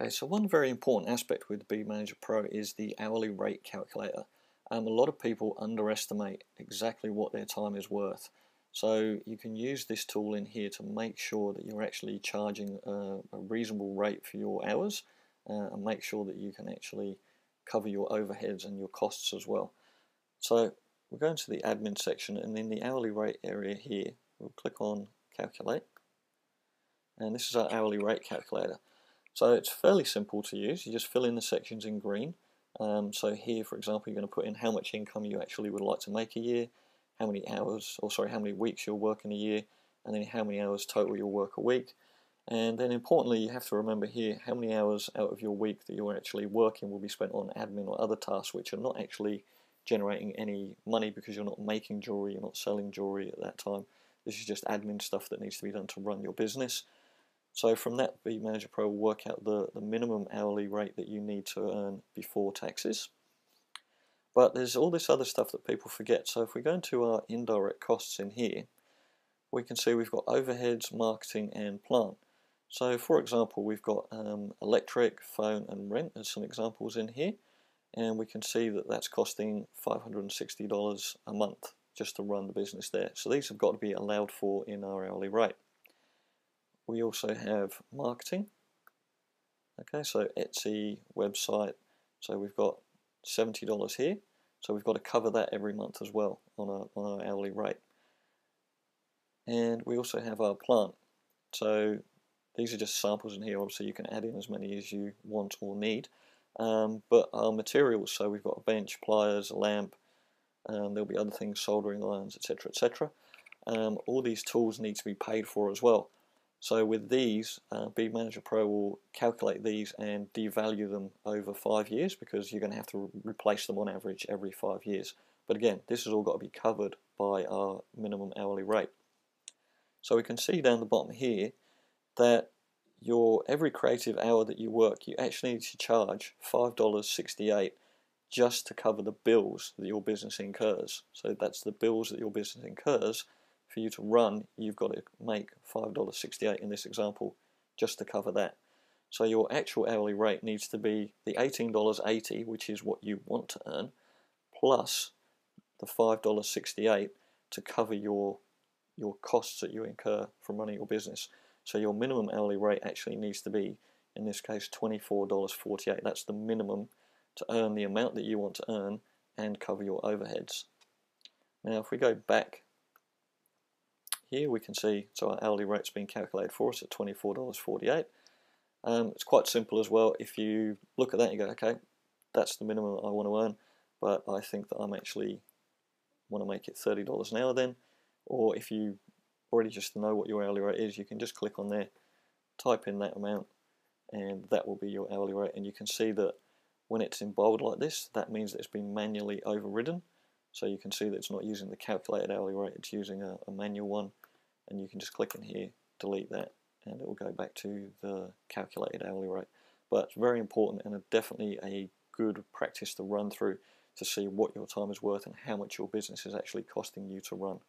Okay, so one very important aspect with B Manager Pro is the hourly rate calculator. A lot of people underestimate exactly what their time is worth. So you can use this tool in here to make sure that you're actually charging a reasonable rate for your hours and make sure that you can actually cover your overheads and your costs as well. So we're going to the admin section, and in the hourly rate area here, we'll click on calculate, and this is our hourly rate calculator. So it's fairly simple to use. You just fill in the sections in green. So here, for example, you're going to put in how much income you actually would like to make a year, how many hours, or sorry, how many weeks you'll work in a year, and then how many hours total you'll work a week. And then importantly, you have to remember here how many hours out of your week that you're actually working will be spent on admin or other tasks which are not actually generating any money because you're not making jewelry, you're not selling jewelry at that time. This is just admin stuff that needs to be done to run your business. So from that, B Manager Pro will work out the minimum hourly rate that you need to earn before taxes. But there's all this other stuff that people forget. So if we go into our indirect costs in here, we can see we've got overheads, marketing, and plant. So for example, we've got electric, phone, and rent as some examples in here. And we can see that that's costing $560 a month just to run the business there. So these have got to be allowed for in our hourly rate. We also have marketing. Okay, so Etsy website. So we've got $70 here. So we've got to cover that every month as well on our hourly rate. And we also have our plant. So these are just samples in here. Obviously you can add in as many as you want or need. But our materials, so we've got a bench, pliers, a lamp, there'll be other things, soldering irons, etc., etc. All these tools need to be paid for as well. So with these, B Manager Pro will calculate these and devalue them over 5 years because you're going to have to replace them on average every 5 years. But again, this has all got to be covered by our minimum hourly rate. So we can see down the bottom here that your every creative hour that you work, you actually need to charge $5.68 just to cover the bills that your business incurs. So that's the bills that your business incurs. For you to run, you've got to make $5.68 in this example just to cover that. So your actual hourly rate needs to be the $18.80, which is what you want to earn, plus the $5.68 to cover your costs that you incur from running your business. So your minimum hourly rate actually needs to be, in this case, $24.48. That's the minimum to earn the amount that you want to earn and cover your overheads. Now if we go back here, we can see, so our hourly rate's been calculated for us at $24.48. It's quite simple as well. If you look at that and you go, okay, that's the minimum I want to earn, but I think that I'm actually want to make it $30 an hour then. Or if you already just know what your hourly rate is, you can just click on there, type in that amount, and that will be your hourly rate. And you can see that when it's in bold like this, that means that it's been manually overridden. So you can see that it's not using the calculated hourly rate, it's using a manual one, and you can just click in here, delete that, and it will go back to the calculated hourly rate. But it's very important and definitely a good practice to run through to see what your time is worth and how much your business is actually costing you to run.